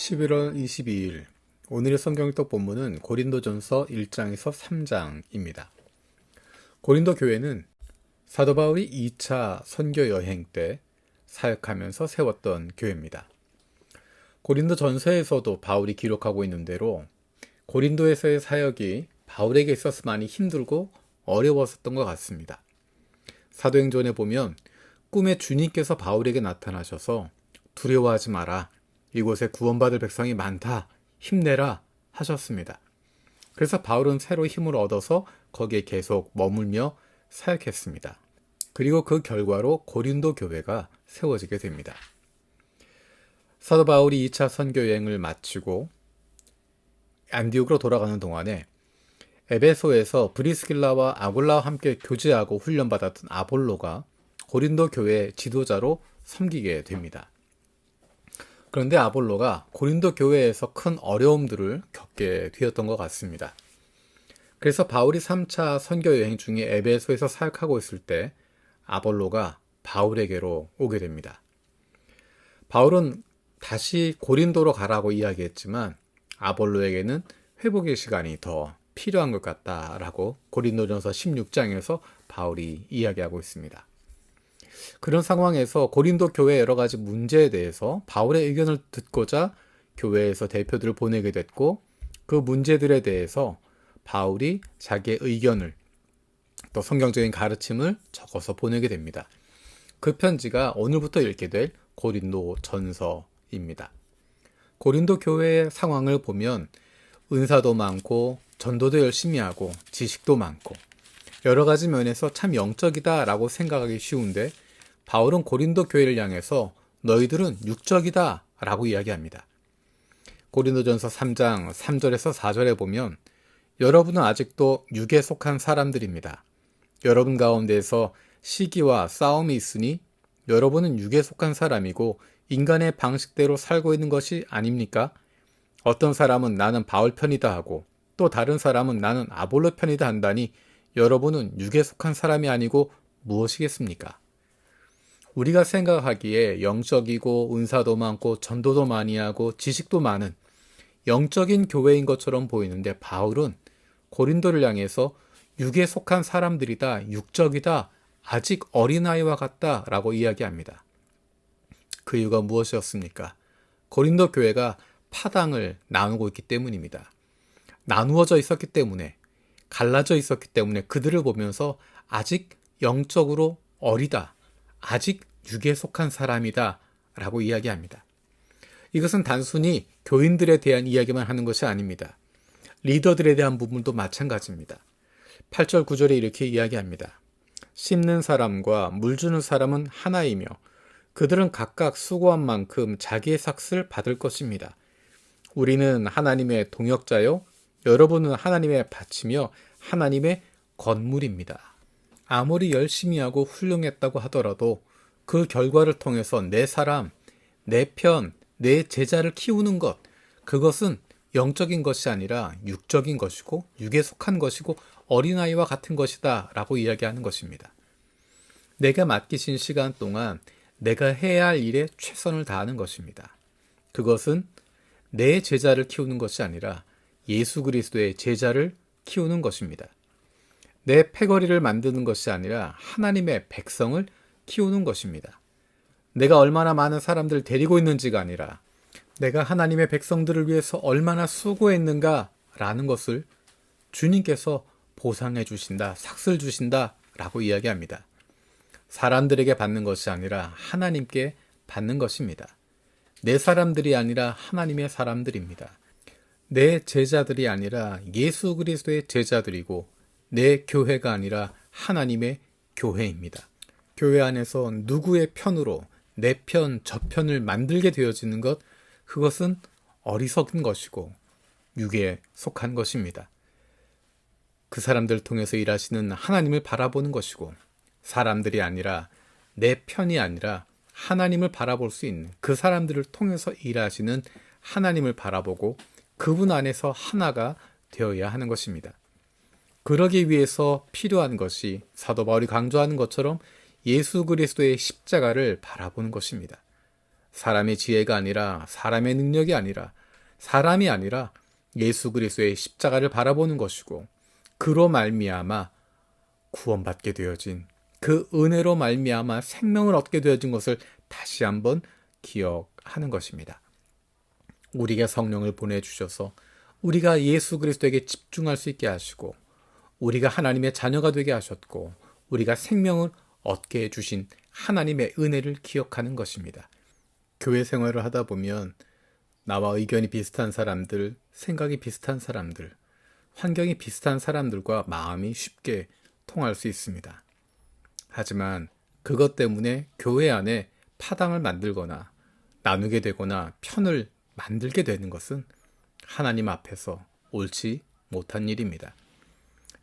11월 22일 오늘의 성경일독 본문은 고린도전서 1장에서 3장입니다. 고린도 교회는 사도 바울이 2차 선교 여행 때 사역하면서 세웠던 교회입니다. 고린도 전서에서도 바울이 기록하고 있는 대로 고린도에서의 사역이 바울에게 있어서 많이 힘들고 어려웠었던 것 같습니다. 사도행전에 보면 꿈에 주님께서 바울에게 나타나셔서 두려워하지 마라. 이곳에 구원받을 백성이 많다. 힘내라 하셨습니다. 그래서 바울은 새로 힘을 얻어서 거기에 계속 머물며 사역했습니다. 그리고 그 결과로 고린도 교회가 세워지게 됩니다. 사도 바울이 2차 선교 여행을 마치고 안디옥으로 돌아가는 동안에 에베소에서 브리스길라와 아굴라와 함께 교제하고 훈련받았던 아볼로가 고린도 교회의 지도자로 섬기게 됩니다. 그런데 아볼로가 고린도 교회에서 큰 어려움들을 겪게 되었던 것 같습니다. 그래서 바울이 3차 선교 여행 중에 에베소에서 사역하고 있을 때 아볼로가 바울에게로 오게 됩니다. 바울은 다시 고린도로 가라고 이야기했지만 아볼로에게는 회복의 시간이 더 필요한 것 같다라고 고린도전서 16장에서 바울이 이야기하고 있습니다. 그런 상황에서 고린도 교회의 여러 가지 문제에 대해서 바울의 의견을 듣고자 교회에서 대표들을 보내게 됐고, 그 문제들에 대해서 바울이 자기의 의견을 또 성경적인 가르침을 적어서 보내게 됩니다. 그 편지가 오늘부터 읽게 될 고린도 전서입니다. 고린도 교회의 상황을 보면 은사도 많고 전도도 열심히 하고 지식도 많고 여러 가지 면에서 참 영적이다라고 생각하기 쉬운데, 바울은 고린도 교회를 향해서 너희들은 육적이다 라고 이야기합니다. 고린도전서 3장 3절에서 4절에 보면 여러분은 아직도 육에 속한 사람들입니다. 여러분 가운데에서 시기와 싸움이 있으니 여러분은 육에 속한 사람이고 인간의 방식대로 살고 있는 것이 아닙니까? 어떤 사람은 나는 바울 편이다 하고 또 다른 사람은 나는 아볼로 편이다 한다니 여러분은 육에 속한 사람이 아니고 무엇이겠습니까? 우리가 생각하기에 영적이고 은사도 많고 전도도 많이 하고 지식도 많은 영적인 교회인 것처럼 보이는데, 바울은 고린도를 향해서 육에 속한 사람들이다, 육적이다, 아직 어린아이와 같다 라고 이야기합니다. 그 이유가 무엇이었습니까? 고린도 교회가 파당을 나누고 있기 때문입니다. 나누어져 있었기 때문에, 갈라져 있었기 때문에 그들을 보면서 아직 영적으로 어리다, 아직 육에 속한 사람이다 라고 이야기합니다. 이것은 단순히 교인들에 대한 이야기만 하는 것이 아닙니다. 리더들에 대한 부분도 마찬가지입니다. 8절 9절에 이렇게 이야기합니다. 심는 사람과 물 주는 사람은 하나이며 그들은 각각 수고한 만큼 자기의 삭을 받을 것입니다. 우리는 하나님의 동역자요 여러분은 하나님의 밭이며 하나님의 건물입니다. 아무리 열심히 하고 훌륭했다고 하더라도 그 결과를 통해서 내 사람, 내 편, 내 제자를 키우는 것, 그것은 영적인 것이 아니라 육적인 것이고 육에 속한 것이고 어린아이와 같은 것이다 라고 이야기하는 것입니다. 내가 맡기신 시간 동안 내가 해야 할 일에 최선을 다하는 것입니다. 그것은 내 제자를 키우는 것이 아니라 예수 그리스도의 제자를 키우는 것입니다. 내 패거리를 만드는 것이 아니라 하나님의 백성을 키우는 것입니다. 내가 얼마나 많은 사람들을 데리고 있는지가 아니라 내가 하나님의 백성들을 위해서 얼마나 수고했는가 라는 것을 주님께서 보상해 주신다, 삭을 주신다 라고 이야기합니다. 사람들에게 받는 것이 아니라 하나님께 받는 것입니다. 내 사람들이 아니라 하나님의 사람들입니다. 내 제자들이 아니라 예수 그리스도의 제자들이고 내 교회가 아니라 하나님의 교회입니다. 교회 안에서 누구의 편으로 내 편, 저 편을 만들게 되어지는 것, 그것은 어리석은 것이고 육에 속한 것입니다. 그 사람들을 통해서 일하시는 하나님을 바라보는 것이고, 사람들이 아니라 내 편이 아니라 하나님을 바라볼 수 있는 그 사람들을 통해서 일하시는 하나님을 바라보고 그분 안에서 하나가 되어야 하는 것입니다. 그러기 위해서 필요한 것이 사도 바울이 강조하는 것처럼 예수 그리스도의 십자가를 바라보는 것입니다. 사람의 지혜가 아니라 사람의 능력이 아니라 사람이 아니라 예수 그리스도의 십자가를 바라보는 것이고 그로 말미암아 구원받게 되어진 그 은혜로 말미암아 생명을 얻게 되어진 것을 다시 한번 기억하는 것입니다. 우리에게 성령을 보내주셔서 우리가 예수 그리스도에게 집중할 수 있게 하시고 우리가 하나님의 자녀가 되게 하셨고 우리가 생명을 얻게 해주신 하나님의 은혜를 기억하는 것입니다. 교회 생활을 하다 보면 나와 의견이 비슷한 사람들, 생각이 비슷한 사람들, 환경이 비슷한 사람들과 마음이 쉽게 통할 수 있습니다. 하지만 그것 때문에 교회 안에 파당을 만들거나 나누게 되거나 편을 만들게 되는 것은 하나님 앞에서 옳지 못한 일입니다.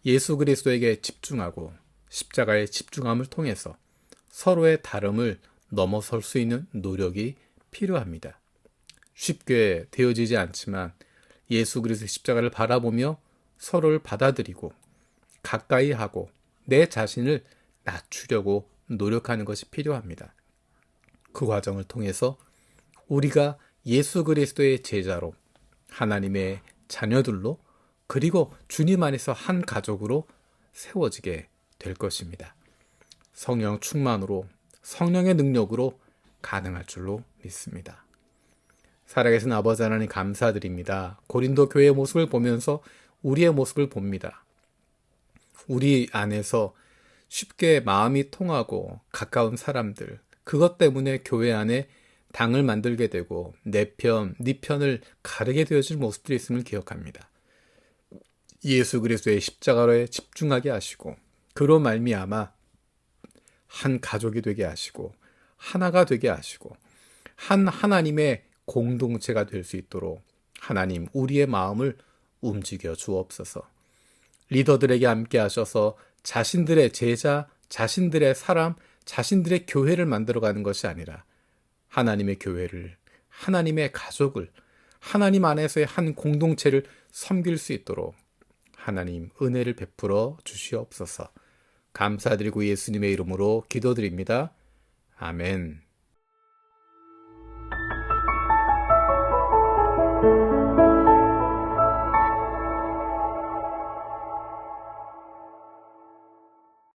예수 그리스도에게 집중하고 십자가에 집중함을 통해서 서로의 다름을 넘어설 수 있는 노력이 필요합니다. 쉽게 되어지지 않지만 예수 그리스도의 십자가를 바라보며 서로를 받아들이고 가까이 하고 내 자신을 낮추려고 노력하는 것이 필요합니다. 그 과정을 통해서 우리가 예수 그리스도의 제자로 하나님의 자녀들로 그리고 주님 안에서 한 가족으로 세워지게 될 것입니다. 성령 충만으로 성령의 능력으로 가능할 줄로 믿습니다. 살아계신 아버지 하나님 감사드립니다. 고린도 교회의 모습을 보면서 우리의 모습을 봅니다. 우리 안에서 쉽게 마음이 통하고 가까운 사람들, 그것 때문에 교회 안에 당을 만들게 되고 내 편, 네 편을 가르게 되어질 모습들이 있음을 기억합니다. 예수 그리스도의 십자가로에 집중하게 하시고 그로 말미암아 한 가족이 되게 하시고 하나가 되게 하시고 한 하나님의 공동체가 될 수 있도록 하나님 우리의 마음을 움직여 주옵소서. 리더들에게 함께 하셔서 자신들의 제자, 자신들의 사람, 자신들의 교회를 만들어가는 것이 아니라 하나님의 교회를, 하나님의 가족을, 하나님 안에서의 한 공동체를 섬길 수 있도록 하나님 은혜를 베풀어 주시옵소서. 감사드리고 예수님의 이름으로 기도드립니다. 아멘.